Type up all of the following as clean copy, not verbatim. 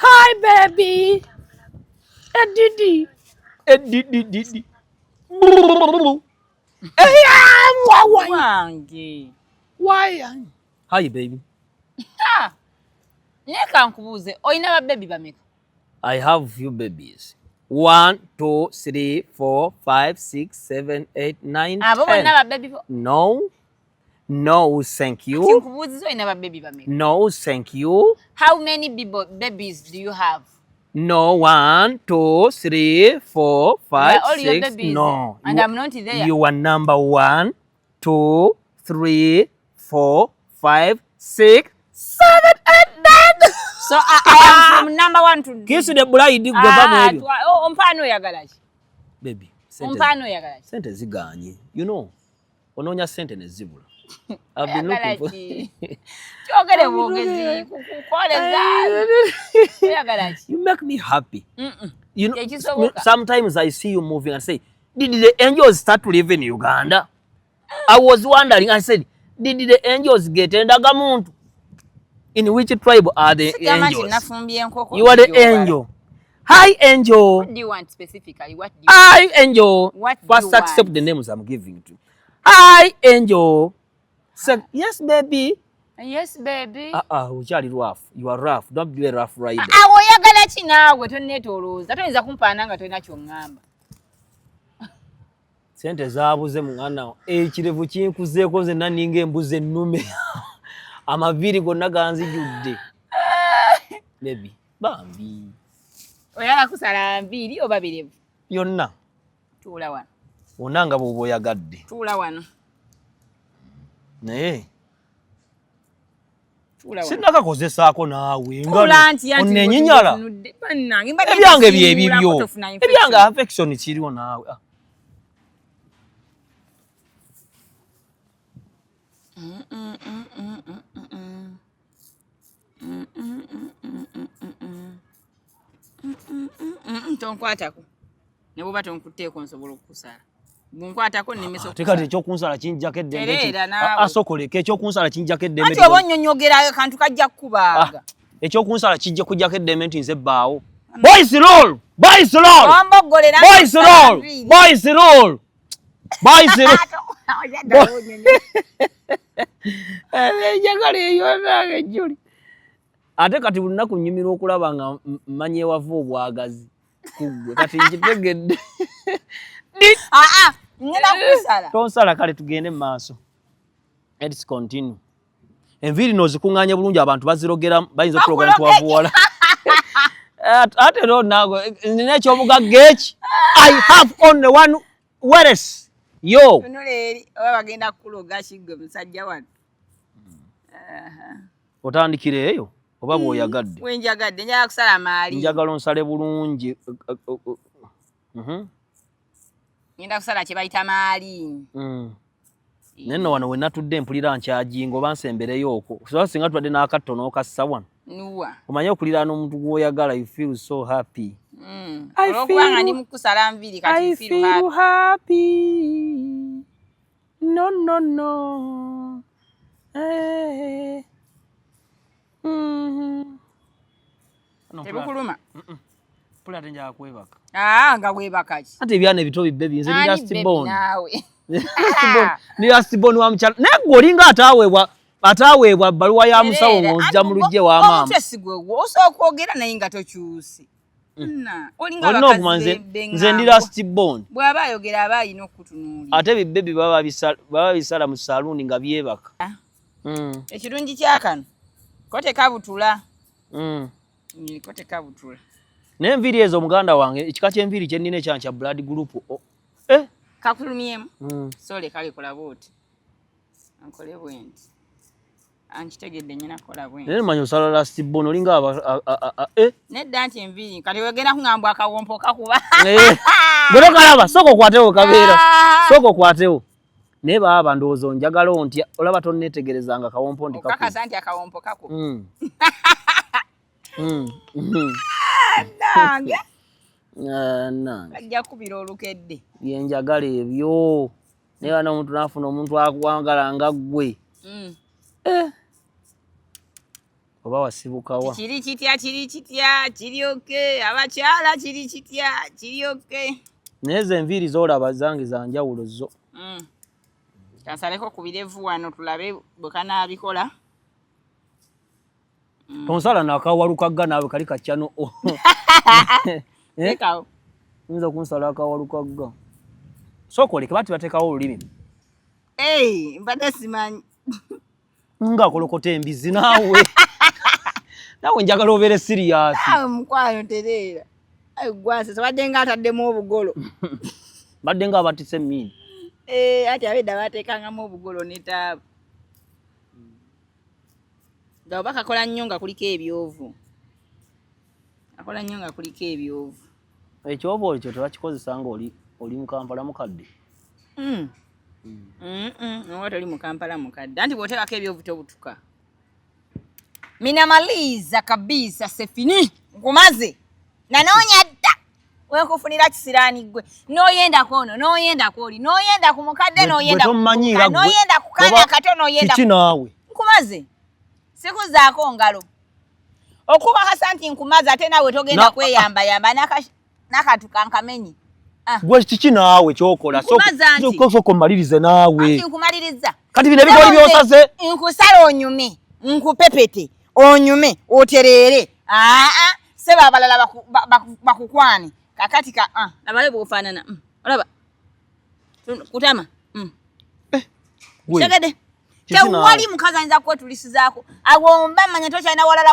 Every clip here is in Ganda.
Hi, baby. Didi. Didi. Why? Hi, baby. I have few babies. 1, 2, 3, 4, 5, 6, 7, 8, 9, 10. No. No, thank you. No, thank you. How many babies do you have? No, 1, 2, 3, 4, 5, 6. No. And I'm not there. You are number 1, 2, 3, 4, 5, 6, 7, 8, 9. So I am from number 1 to... Kiss the bride. Baby. Sente ziganye. You know. Ononya sente ne zibula. I've been looking for... You make me happy. You know, sometimes I see you moving and say, did the angels start to live in Uganda? I was wondering, I said, did the angels get in Ndagamuntu? In which tribe are the angels? You are the angel. Hi, angel. What do you want specifically? What do you Hi, angel. First accept the names I'm giving to. Hi, angel. Say, yes, baby. Yes, baby. Ujali rough. You are rough. Don't be a rough rider. Oyagala ki naawe tonneetolooza. Toyinza kumpaana nga tolina ky'oŋŋamba. Sente zaabuze mwana. Ekirevu kinkuzeeko nzenna ninga embuzi ennume. Amaviiri gonna ganzijjudde. Baby, bambi. Oyagala kusala nviiri oba birevu? Yonna. Tuula wano. Wonna nga bw'oba oyagadde. Tuula wano. Naye sinnakakozesaako naawe onnenyinyala. Ebyange byebibyo. Ebyange affection kiriwo naawe. Tonkwatako. Ne bw'oba tonkutteeko nsobola okukusala. Bunkwatako nnemeso. Tekati ekyokunsala kinjjako eddembe. Asokoleko ekyokunsala kinjjako eddembe. Ati oba onnyonnyogera akantu kajja kukubaaga. Ekyokunsala kijja kujjako eddembe nti nze bbaawo. Boys roll! Boys roll! Wamboggolera. Boys roll! Boys roll! Boys roll! Enjagala eyo nange Juli. Ate kati buli nnaku nnyumirwa okulaba nga mmanyi ewava obwagazi kuggwe kati nkitegedde. Ngenda kusala. Tonsala kale tugende mu maaso. Let's continue. Enviiri n'ozikuŋŋaanya bulungi abantu bazirogera bayinza okulogera nti wavuwala. Ate no naawe nina ekyobugagga eki. I have only one weres. Yo. Tunula eri oba bagenda kukuloga kiggwe musajja wano. Otandikira eyo oba bw'oyagadde? Wenjagadde njagala kusala maali. Njagala onsale bulungi. Ngenda kusala kye bayita maali. Neno wano we natudde mpulira nkyajinga oba nsembereyo okwo. So singa twadde n'akatto n'okassa wano. Nuwa. Omanye okulira n'omuntu gw'oyagala, you feel so happy. Olwokubanga ndi mu kusala nviiri kati I feel happy. No, no, no. Hey. Tebukuluma. Pula tenja kwebaka. Nga webaka ki. Ate ebyana ebito bibbe binze ndi last born. Ni last born wa mchala. Naye olinga ataweebwa bbaluwa ya musawo ng'ojja mu lujje wa maama. Omutesigwe osooka okwogera naye nga tokyusi. Olinga abakazi nze ndi last born. Bw'aba ayogera aba alina okutunuulira. Ate bibbebi baba bisala mu saluuni nga byebaka. Ekirungi kyakano kote kabutula. Kote kabutula. N'enviiri ezo muganda wange ekika ky'enviiri kye nnina ekyankya blood group. Kakulumyemu. Sole kale kola bwoti. Ankole bwenti. Ankitegedde nnyina kola bwenti. Naye mmanyi osala last born olinga nedda nti enviiri kati wegenda kungamba akawompo kakuba. Bwe kalaba soko kwatewo kabeera. Soko kwatewo. Naye baba ndowooza njagala ontya olaba tonneetegerezanga kawompo ndi kakuba. Okakasa nti akawompo kakuba. Nange. Nange. Ajja kubira olukedde. Byenjagala ebyo. Naye wano omuntu n'afuna omuntu akwagala nga ggwe. oba wasibukawa kiri kitya kiri okay abakyala kiri kitya kiri okay neze enviiri zolaba zange za njawulo zo kansaleko ku birevu wano tulabe bwe kanaabikola tonsala nakawalukaga naawe kali kacyano ekawo nza kunsala akawalukaga sokoleke bati batekawo olulimi mbadde simanyi nga kolokota embizi naawe nawe njagala obeere serious naawe mukwano tereera gwase sabadde nga ataddemu obugolo badde nga abatise emmini ati abedda bateekangamu obugolo netaabu nga oba kakola nnyo nga kuliko ebyovu akola nnyo nga kuliko ebyovu ekyovu ekyo tebakikozesa nga oli mu Kampala mukadde oba toli mu Kampala mukadde anti bw'oteekako ebyovu tobutuka minamaliza kabisa sefini nkumaze nanoonya dda wekufunira kisiraani gwe noyenda kono noyenda koli noyenda ku mukadde noyenda noyenda ku kaana kato noyenda kiki naawe nkumaze sikuzaako ngalo okukakasa nti nkumaze ate naawe togenda kweyambayamba nakatuka nkamenyi gwe kiki naawe kyokola soko mmalirize naawe nkumaliriza kati bino ebigoli byosaze nkusala onyume nkupepete onyume otereere seba abalala bakukwane kakati labale bwofaanana olaba kutama tegede tewali mukazi ayinza kwetulisizaako awomba manya tokyalina walala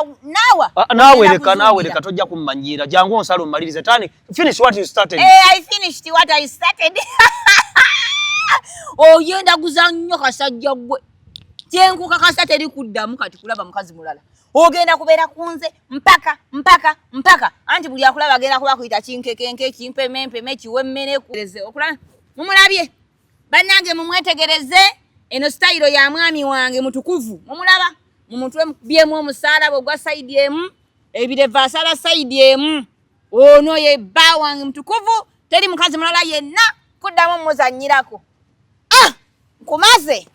naawe leka tojja kummanyira jangu onsala ommalirize tani finish what you started I finished what I started oyenda guza nnyo kasajja gwe kyenkukakasa teri kuddamu kati kulaba mukazi mulala ogenda kubeera kunze mpaka anti buli akulaba agenda kuba kuyita kinkekenke kimpemempeme kiwemmene okulaba mumulabye bannange mumwetegereze eno style ya mwami wange mutukuvu mumulaba mumutwe byemu omusaalaba ogwa saidi emu ebireva asala saidi emu ono ye bba wange mutukuvu teri mukazi mulala yenna kuddamu muzannyirako nkumaze